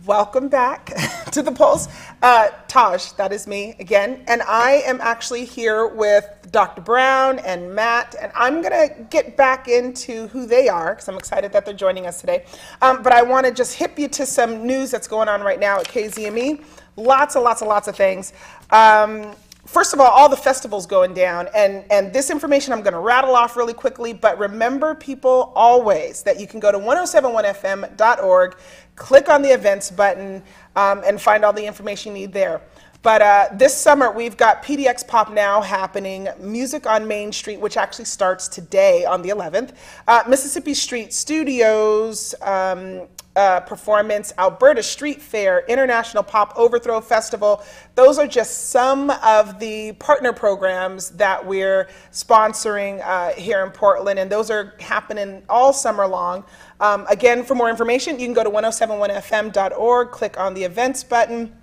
Welcome back to The Pulse. Taj, that is me again. And I am actually here with Dr. Brown and Matt. And I'm going to get back into who they are because I'm excited that they're joining us today. But I want to just hip you to some news that's going on right now at KZME. Lots of things. First of all the festivals going down, and this information I'm going to rattle off really quickly, but remember, people, always that you can go to 1071fm.org, click on the events button, and find all the information you need there. But this summer, we've got PDX Pop Now happening, Music on Main Street, which actually starts today on the 11th, Mississippi Street Studios, performance, Alberta Street Fair, International Pop Overthrow Festival. Those are just some of the partner programs that we're sponsoring here in Portland, and those are happening all summer long. Again, for more information, you can go to 1071fm.org, click on the events button.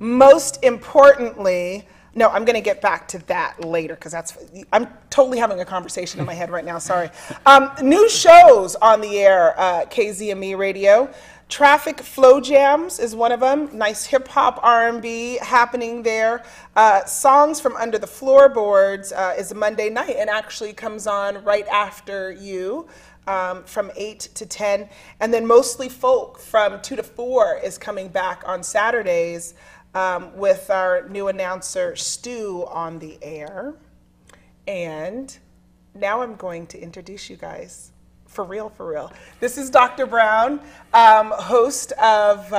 Most importantly, no, I'm going to get back to that later because I'm totally having a conversation in my head right now, sorry. New shows on the air, KZME Radio. Traffic Flow Jams is one of them. Nice hip hop R&B happening there. Songs from Under the Floorboards is a Monday night and actually comes on right after you. From 8 to 10. And then Mostly Folk from 2 to 4 is coming back on Saturdays with our new announcer, Stu, on the air. And now I'm going to introduce you guys. For real. This is Dr. Brown, host of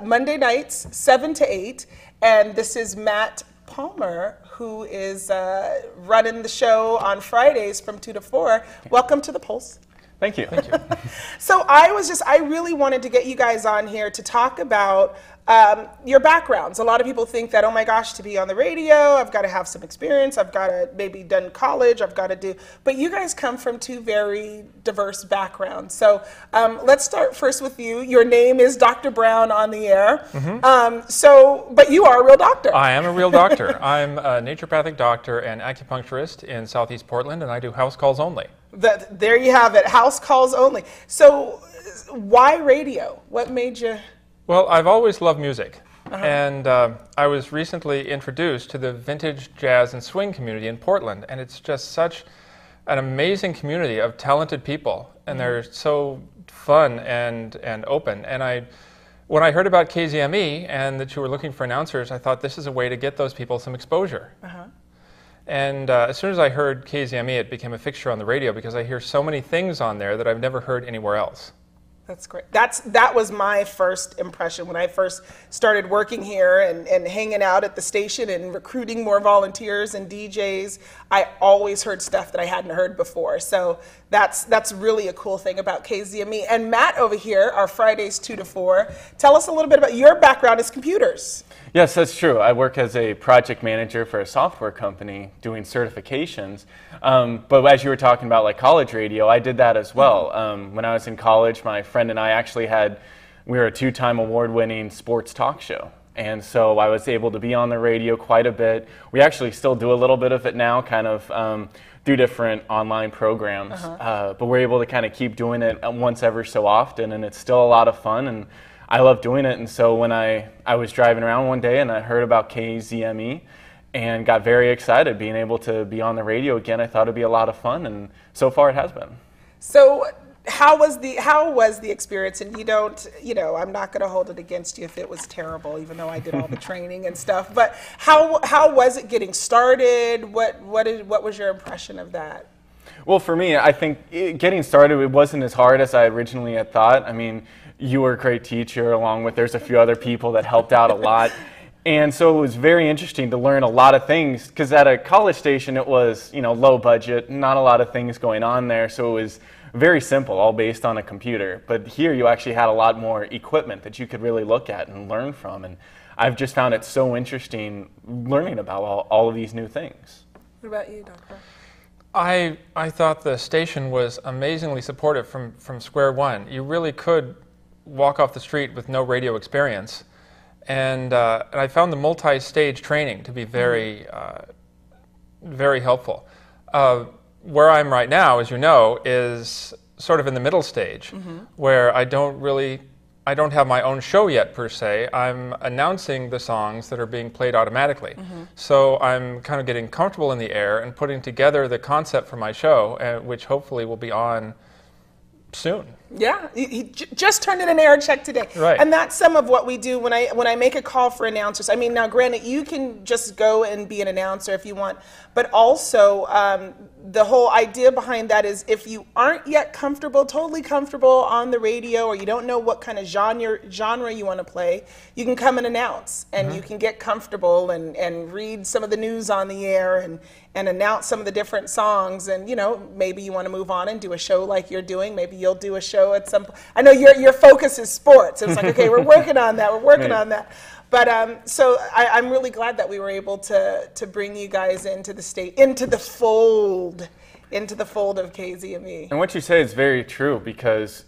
Monday nights, 7 to 8. And this is Matt Palmer, who is running the show on Fridays from 2 to 4. Welcome to The Pulse. Thank you. So I really wanted to get you guys on here to talk about your backgrounds. A lot of people think that, oh my gosh, to be on the radio, I've got to have some experience, I've got to maybe done college, but you guys come from two very diverse backgrounds. So let's start first with you. Your name is Dr. Brown on the air. Mm-hmm. But you are a real doctor. I am a real doctor. I'm a naturopathic doctor and acupuncturist in Southeast Portland, and I do house calls only. There you have it, house calls only. So why radio? What made you? Well, I've always loved music, and I was recently introduced to the vintage jazz and swing community in Portland, and it's just such an amazing community of talented people, and they're so fun and open. And when I heard about KZME and that you were looking for announcers, I thought this is a way to get those people some exposure. And as soon as I heard KZME, it became a fixture on the radio because I hear so many things on there that I've never heard anywhere else. That's great. That was my first impression when I first started working here and hanging out at the station and recruiting more volunteers and DJs. I always heard stuff that I hadn't heard before. So that's really a cool thing about KZME. And Matt over here, our Fridays 2 to 4, tell us a little bit about your background as computers. Yes, that's true. I work as a project manager for a software company doing certifications. But as you were talking about like college radio, I did that as well. When I was in college, my friend and I actually we were a 2-time award-winning sports talk show. And so I was able to be on the radio quite a bit. We actually still do a little bit of it now, kind of through different online programs. But we're able to kind of keep doing it once every so often, and it's still a lot of fun. And I love doing it, and so when I was driving around one day and I heard about KZME and got very excited being able to be on the radio again, I thought it'd be a lot of fun, and so far it has been. So how was the experience? And I'm not going to hold it against you if it was terrible, even though I did all the training and stuff. But how was it getting started? What was your impression of that? Well, for me, I think getting started, it wasn't as hard as I originally had thought. I mean, you were a great teacher, along with there's a few other people that helped out a lot. And so it was very interesting to learn a lot of things, because at a college station it was, low budget, not a lot of things going on there, so it was very simple, all based on a computer. But here you actually had a lot more equipment that you could really look at and learn from, and I've just found it so interesting learning about all of these new things. What about you, Doctor? I thought the station was amazingly supportive from square one. You really could walk off the street with no radio experience. And I found the multi-stage training to be very, very helpful. Where I'm right now, as you know, is sort of in the middle stage, where I don't really I don't have my own show yet per se. I'm announcing the songs that are being played automatically. So I'm kind of getting comfortable in the air and putting together the concept for my show, which hopefully will be on soon. Yeah, he just turned in an air check today. Right. And that's some of what we do when I make a call for announcers. I mean, now granted, you can just go and be an announcer if you want, but also the whole idea behind that is if you aren't yet totally comfortable on the radio, or you don't know what kind of genre you want to play, you can come and announce, and you can get comfortable and read some of the news on the air and announce some of the different songs. And maybe you want to move on and do a show like you're doing. Maybe you'll do a show at some point. I know your focus is sports. It's like, okay, we're working on that. We're working on that. But so I'm really glad that we were able to bring you guys into the fold of KZME. And what you say is very true, because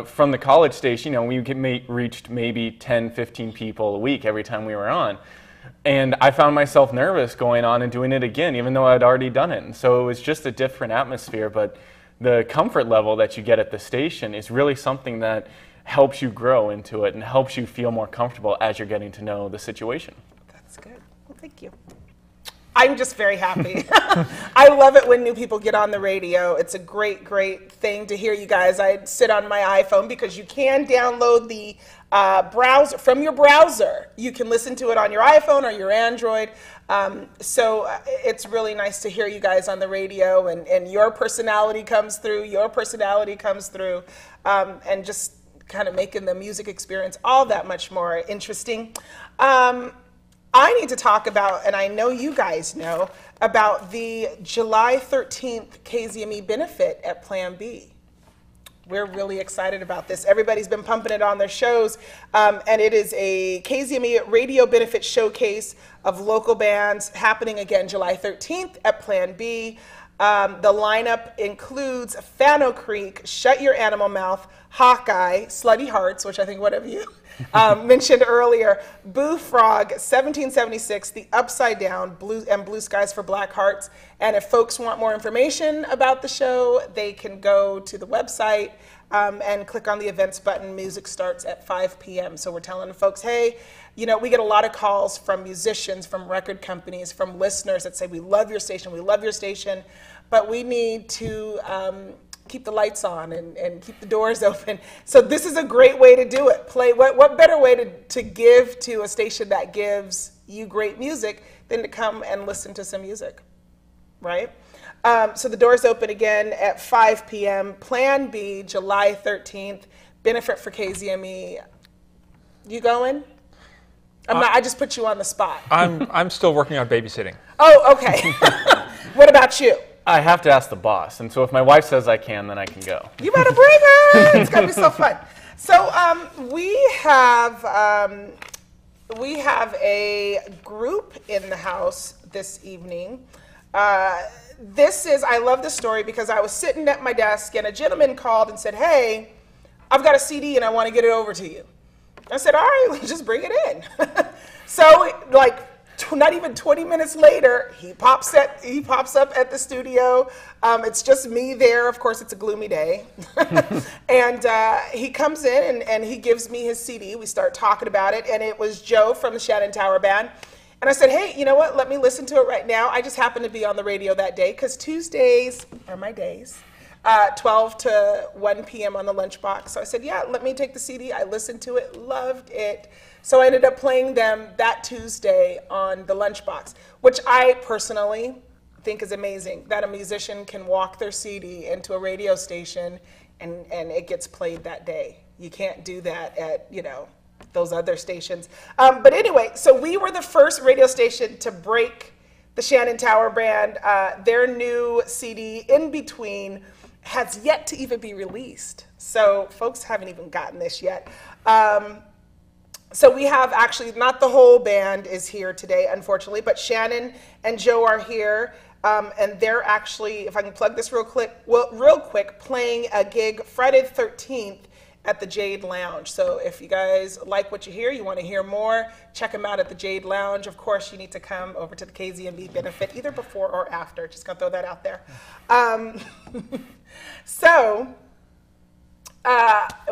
from the college station, we reached maybe 10, 15 people a week every time we were on. And I found myself nervous going on and doing it again, even though I'd already done it. And so it was just a different atmosphere. But the comfort level that you get at the station is really something that helps you grow into it and helps you feel more comfortable as you're getting to know the situation. That's good. Well, thank you. I'm just very happy. I love it when new people get on the radio. It's a great, great thing to hear you guys. I sit on my iPhone because you can download the browser from your browser. You can listen to it on your iPhone or your Android. So it's really nice to hear you guys on the radio, and your personality comes through. And just kind of making the music experience all that much more interesting. I need to talk about, and I know you guys know, about the July 13th KZME benefit at Plan B. We're really excited about this. Everybody's been pumping it on their shows, and it is a KZME radio benefit showcase of local bands happening again July 13th at Plan B. The lineup includes Fano Creek, Shut Your Animal Mouth, Hawkeye, Slutty Hearts, which I think one of you mentioned earlier, Boo Frog, 1776, The Upside Down, Blue Skies for Black Hearts. And if folks want more information about the show, they can go to the website and click on the events button. Music starts at 5 p.m. So we're telling folks, hey, we get a lot of calls from musicians, from record companies, from listeners that say, we love your station, but we need to keep the lights on and keep the doors open. So this is a great way to do it. What better way to give to a station that gives you great music than to come and listen to some music, right? So the doors open again at 5 p.m. Plan B, July 13th, benefit for KZME. You going? I just put you on the spot. I'm still working on babysitting. Oh, okay. What about you? I have to ask the boss, and so if my wife says I can, then I can go. You better bring her. It's gonna be so fun. So we have a group in the house this evening. I love this story because I was sitting at my desk and a gentleman called and said, "Hey, I've got a CD and I want to get it over to you." I said, "All right, let's just bring it in." So not even 20 minutes later, he pops up at the studio. It's just me there. Of course, it's a gloomy day. And he comes in and he gives me his CD. We start talking about it, and it was Joe from the Shannon Tower Band. And I said, hey, you know what? Let me listen to it right now. I just happened to be on the radio that day because Tuesdays are my days. 12 to 1 p.m. on the lunchbox. So I said, yeah, let me take the CD. I listened to it, loved it. So I ended up playing them that Tuesday on the lunchbox, which I personally think is amazing, that a musician can walk their CD into a radio station and it gets played that day. You can't do that at, those other stations. But anyway, so we were the first radio station to break the Shannon Tower Band. Their new CD, In Between, has yet to even be released. So folks haven't even gotten this yet. So we have actually, not the whole band is here today, unfortunately, but Shannon and Joe are here. And they're actually, if I can plug this real quick, playing a gig Friday the 13th at the Jade Lounge. So if you guys like what you hear, you want to hear more, check them out at the Jade Lounge. Of course, you need to come over to the KZME benefit, either before or after. Just gonna throw that out there. So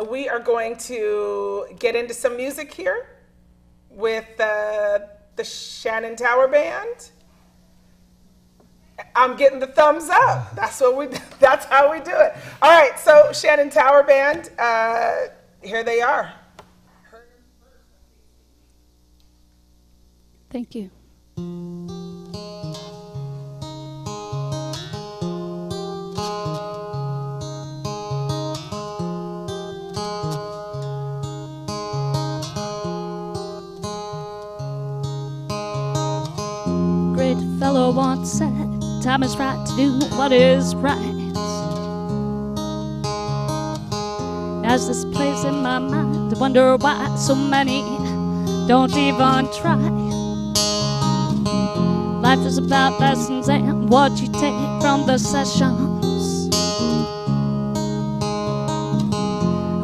We are going to get into some music here with the Shannon Tower Band. I'm getting the thumbs up. That's how we do it. All right, so Shannon Tower Band, here they are. Thank you. Great fellow once said, time is right to do what is right. As this plays in my mind, I wonder why so many don't even try. Life is about lessons and what you take from the sessions.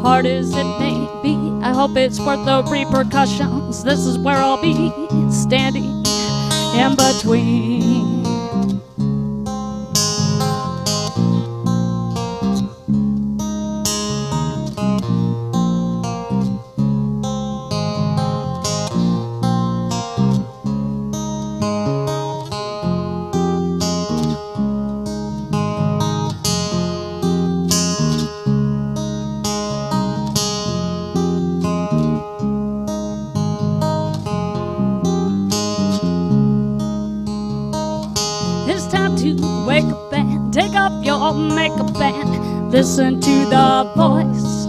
Hard as it may be, I hope it's worth the repercussions. This is where I'll be standing in between. Makeup and listen to the voice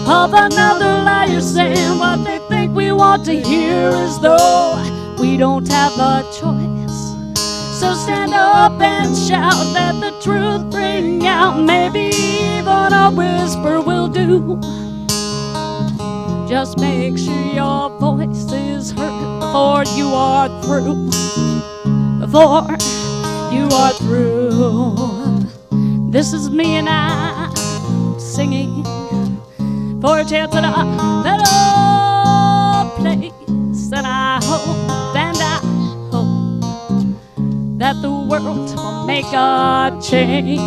of another liar saying what they think we want to hear, as though we don't have a choice. So stand up and shout, let the truth ring out. Maybe even a whisper will do. Just make sure your voice is heard before you are through. Before you are through. This is me and I singing for a chance at a better place. And I hope that the world will make a change.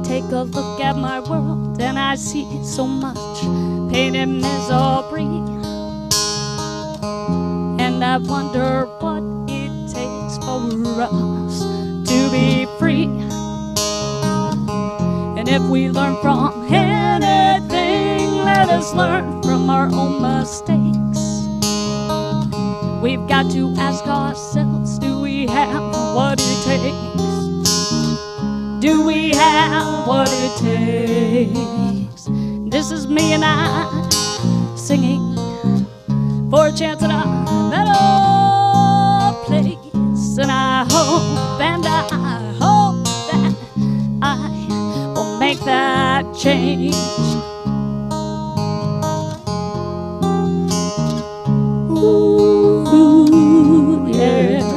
Take a look at my world and I see so much pain and misery, and I wonder what it takes for us to be free. And if we learn from anything, let us learn from our own mistakes. We've got to ask ourselves, do we have what it takes? Do we have what it takes? This is me and I singing for a chance at a better place. And I hope that I will make that change. Ooh, yeah.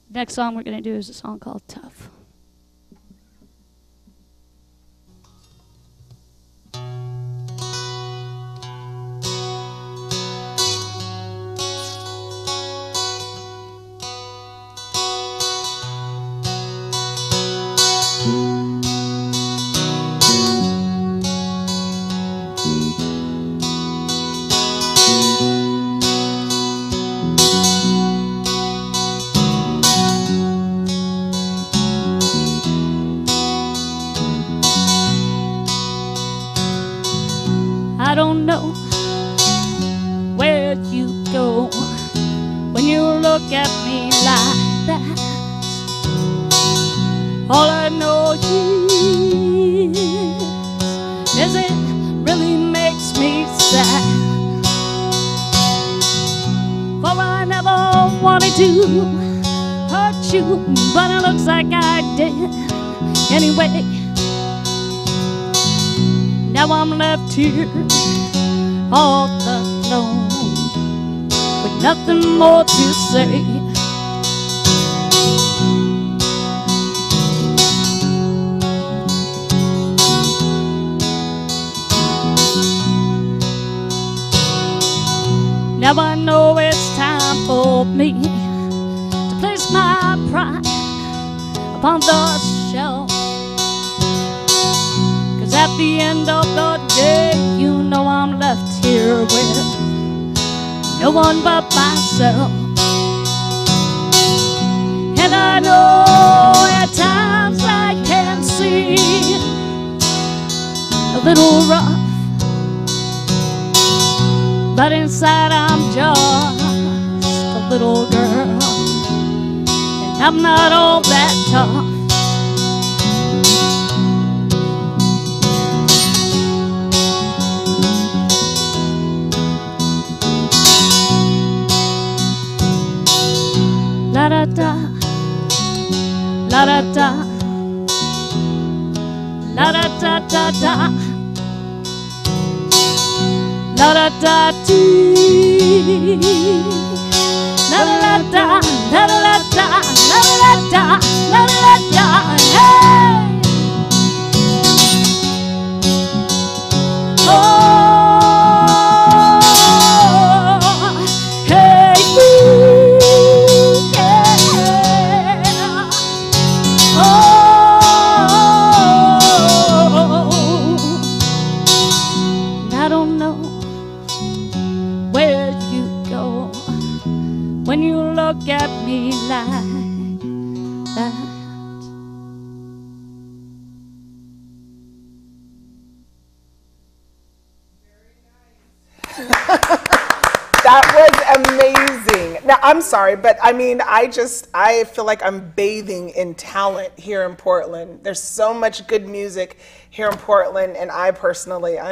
Next song we're going to do is a song called Tough. I don't know where you go when you look at me like that. All I know is it really makes me sad. For I never wanted to hurt you, but it looks like I did anyway. Now I'm left here all alone with nothing more to say. Now I know it's time for me to place my pride upon the shelf. 'Cause at the end of the day, you know I'm left here with no one but myself. And I know at times I can see a little rough, but inside I'm just a little girl, and I'm not all that tough. La da da, la da da, la da da da da, la da da dee, la da da, la da da, la da da, la da da, hey. Oh. When you look at me like that. That was amazing. Now, I'm sorry, but I mean, I feel like I'm bathing in talent here in Portland. There's so much good music here in Portland, and I'm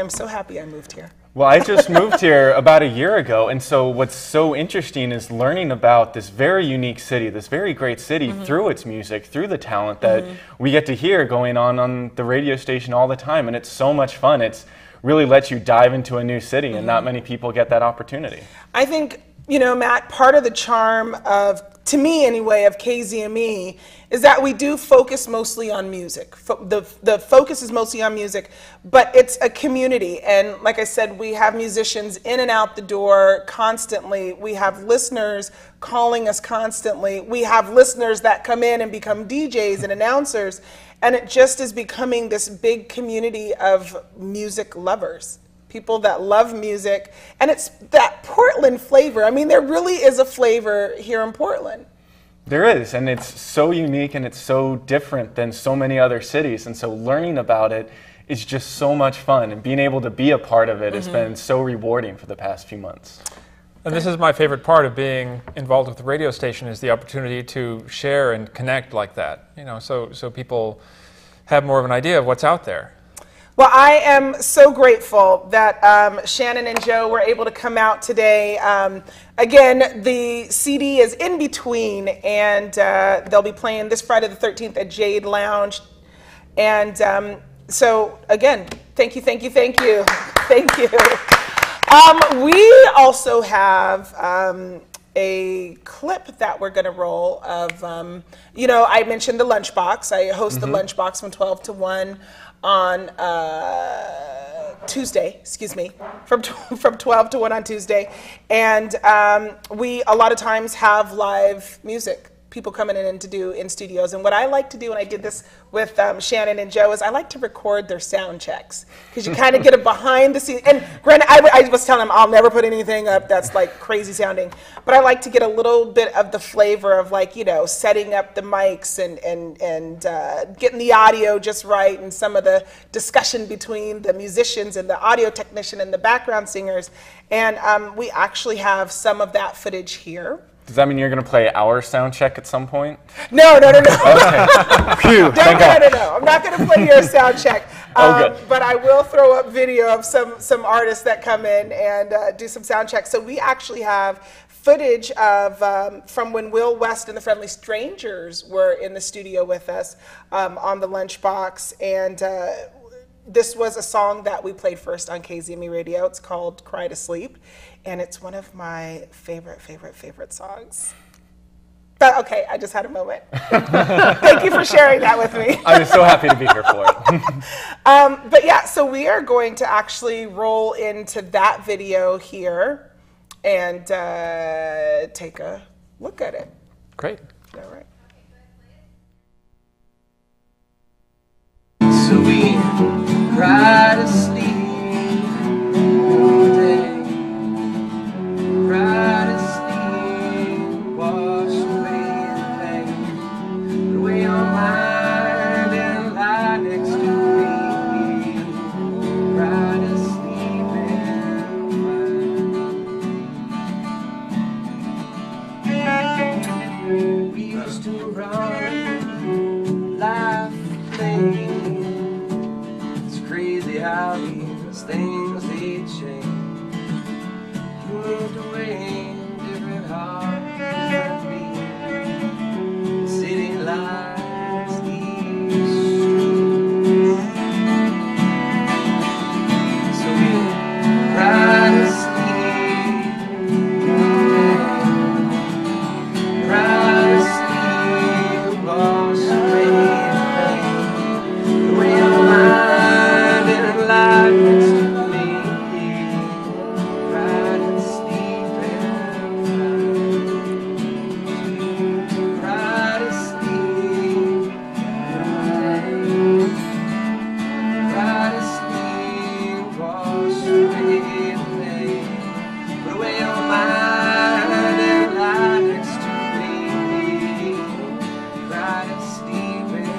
so happy I moved here. Well, I just moved here about a year ago, and so what's so interesting is learning about this very unique city, this very great city, through its music, through the talent that we get to hear going on the radio station all the time, and it's so much fun. It's really lets you dive into a new city, and not many people get that opportunity. I think, you know, Matt, part of the charm of, to me anyway, of KZME is that we do focus mostly on music. The focus is mostly on music, but it's a community. And like I said, we have musicians in and out the door constantly. We have listeners calling us constantly. We have listeners that come in and become DJs and announcers. And it just is becoming this big community of music lovers. People that love music. And it's that Portland flavor. I mean, there really is a flavor here in Portland. There is, and it's so unique and it's so different than so many other cities, and so learning about it is just so much fun, and being able to be a part of it has been so rewarding for the past few months. And this is my favorite part of being involved with the radio station, is the opportunity to share and connect like that, you know, so people have more of an idea of what's out there. Well, I am so grateful that Shannon and Joe were able to come out today. Again, the CD is In Between, and they'll be playing this Friday the 13th at Jade Lounge. And so, again, thank you, thank you, thank you, thank you. We also have a clip that we're going to roll of, you know, I mentioned the Lunchbox. I host the Lunchbox from 12 to 1. On Tuesday, from 12 to 1 on Tuesday. And we a lot of times have live music, people coming in to do in studios. And what I like to do, and I did this with Shannon and Joe, is I like to record their sound checks, because you kind of get a behind the scenes. And granted, I was telling them I'll never put anything up that's like crazy sounding, but I like to get a little bit of the flavor of, like, you know, setting up the mics and getting the audio just right, and some of the discussion between the musicians and the audio technician and the background singers. And we actually have some of that footage here. Does that mean you're going to play our sound check at some point? No. Okay. Phew, No. I'm not going to play your sound check. Good. But I will throw up video of some artists that come in and do some sound checks. So we actually have footage of from when Will West and the Friendly Strangers were in the studio with us on the Lunchbox. And this was a song that we played first on KZME Radio. It's called Cry to Sleep. And it's one of my favorite songs. But okay, I just had a moment. Thank you for sharing that with me. I'm so happy to be here for it. But yeah, so we are going to actually roll into that video here. and take a look at it. Great. All right. So we cry to sleep all day, cry to sleep, wash away the pain, put away your mind and lie next to me, cry to sleep and cry. We used to run, laugh, play. Crazy how these things they change. Moved away in different hearts, different beats. City lights, these streets. So we cry to sleep, cry to sleep, wash away the pain, the way your mind life next to me, cry to sleep and cry to sleep, cry to sleep, wash away the pain, put away your mind and lie next to me, cry to sleep and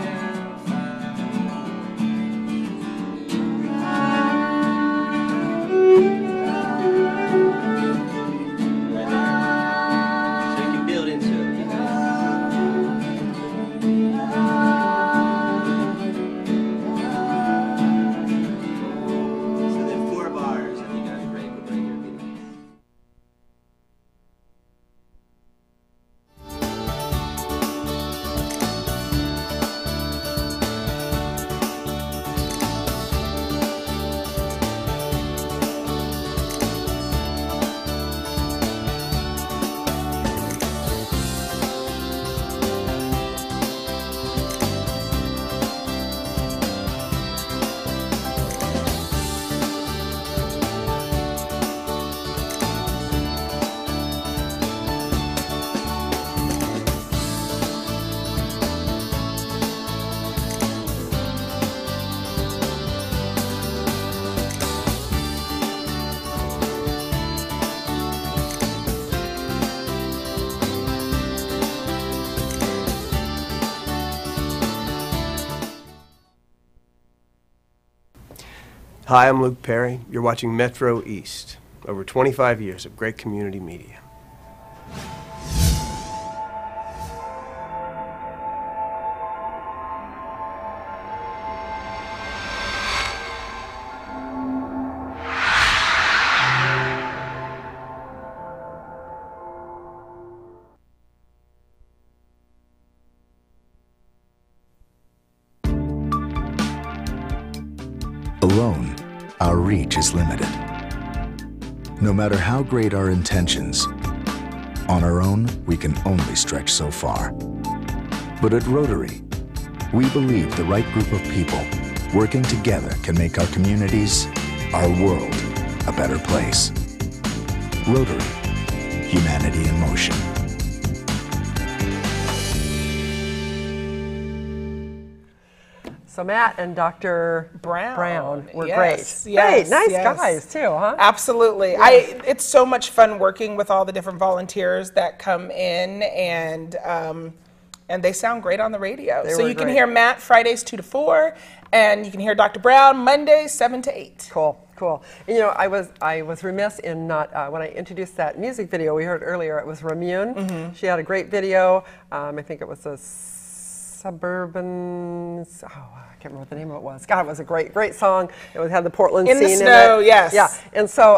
Hi, I'm Luke Perry. You're watching MetroEast. Over 25 years of great community media. Alone, our reach is limited. No matter how great our intentions, on our own, we can only stretch so far. But at Rotary, we believe the right group of people working together can make our communities, our world, a better place. Rotary, humanity in motion. So Matt and Dr. Brown were yes, great. Yes, great, nice yes. guys too, huh? Absolutely. Yeah. It's so much fun working with all the different volunteers that come in, and they sound great on the radio. They so were you can great. hear Matt Fridays 2 to 4, and you can hear Dr. Brown Mondays 7 to 8. Cool, cool. And, you know, I was remiss in not when I introduced that music video we heard earlier. It was Ramune. Mm-hmm. She had a great video. I think it was a suburban. Oh, I can't remember what the name of it was. God, it was a great song. It had the Portland in scene the snow, in it. yes. Yeah, and so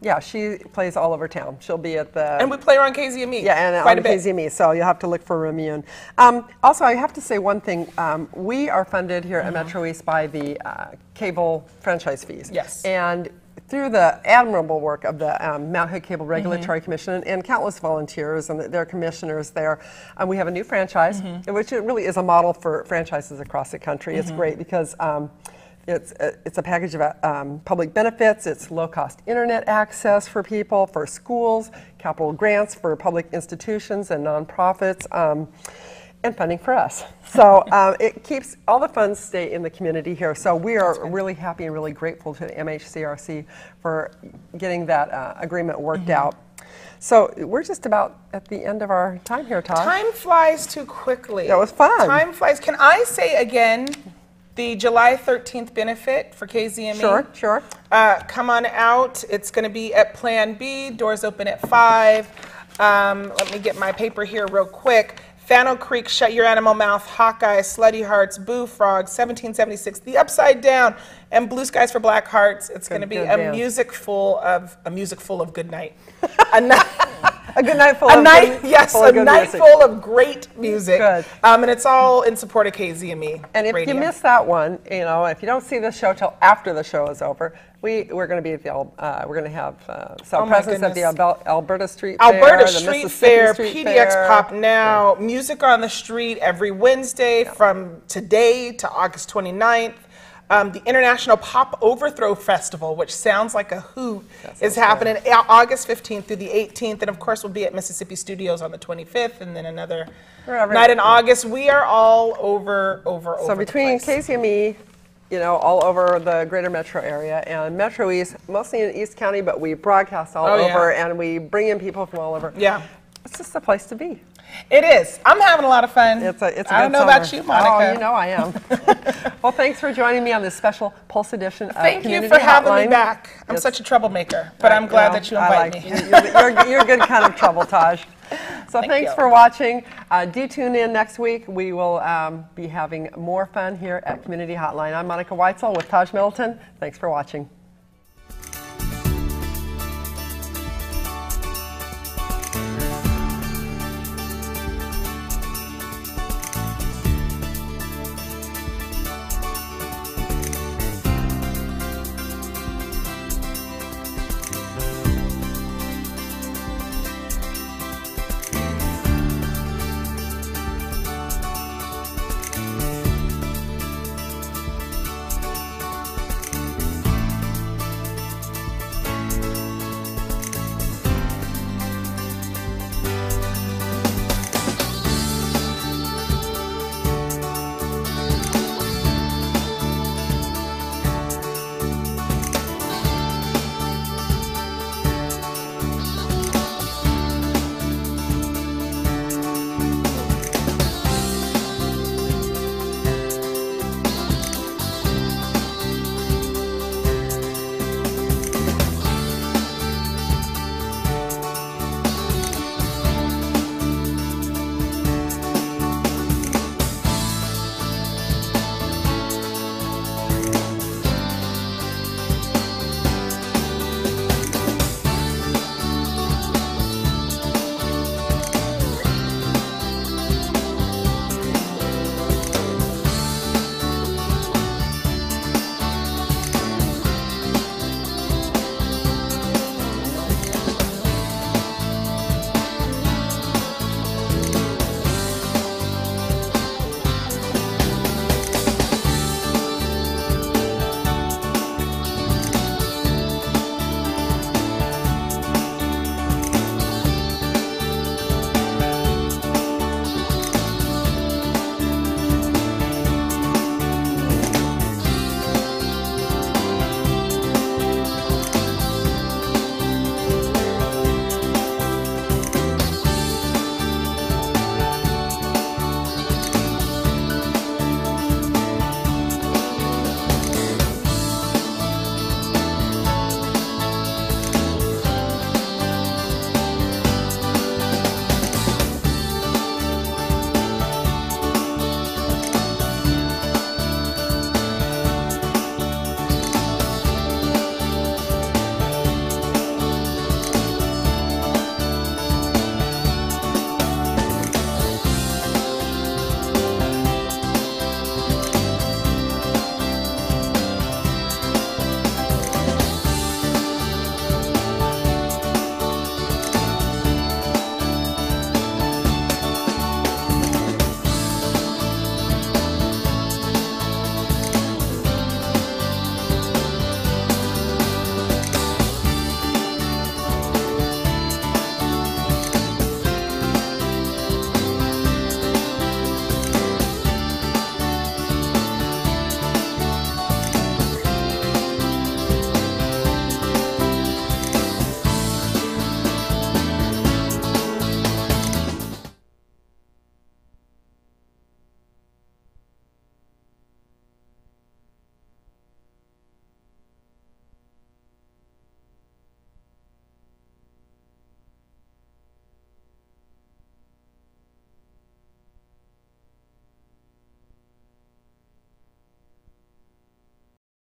yeah, she plays all over town. She'll be at the and we play her on KZME. Yeah, and quite on a bit. KZME. So you'll have to look for Ramune. Also, I have to say one thing. We are funded here at MetroEast by the cable franchise fees. Yes. And through the admirable work of the Mount Hood Cable Regulatory Commission and countless volunteers and their commissioners there, we have a new franchise, which it really is a model for franchises across the country. It's great because It's a package of public benefits. It's low-cost internet access for people, for schools, capital grants for public institutions and nonprofits, and funding for us. So it keeps all the funds stay in the community here. So we are really happy and really grateful to MHCRC for getting that agreement worked out. So we're just about at the end of our time here, Todd. Time flies too quickly. That was fun. Time flies. Can I say again the July 13th benefit for KZME? Sure, sure. Come on out. It's going to be at Plan B. Doors open at 5. Let me get my paper here real quick. Fano Creek, Shut Your Animal Mouth, Hawkeye, Slutty Hearts, Boo Frog, 1776, The Upside Down, and Blue Skies for Black Hearts. It's going to be a music full of good night. A good night full a of night, good, yes, full a of good night music. full of great music. Good. And it's all in support of KZME. And if Radio. you miss that one, you know, if you don't see the show till after the show is over, we're going to be at the we're going to have some presence at the Alberta Street Fair, Alberta the Street Mississippi Fair, Street PDX Fair. Pop Now, Music on the Street every Wednesday from today to August 29th. The International Pop Overthrow Festival, which sounds like a hoot, is happening August 15th through the 18th. And of course, we'll be at Mississippi Studios on the 25th and then another night in August. We are all over So between KZME, you know, all over the greater metro area, and MetroEast, mostly in East County, but we broadcast all over, and we bring in people from all over. Yeah. It's just a place to be. It is. I'm having a lot of fun. It's a I don't know about you, Monica. Oh, you know I am. Well, thanks for joining me on this special Pulse edition of Thank Community you for having Hotline. me back. I'm such a troublemaker, but I'm glad that you invited me. You're a good kind of trouble, Taj. So thanks for watching. Do tune in next week. We will be having more fun here at Community Hotline. I'm Monica Weitzel with Taj Middleton. Thanks for watching.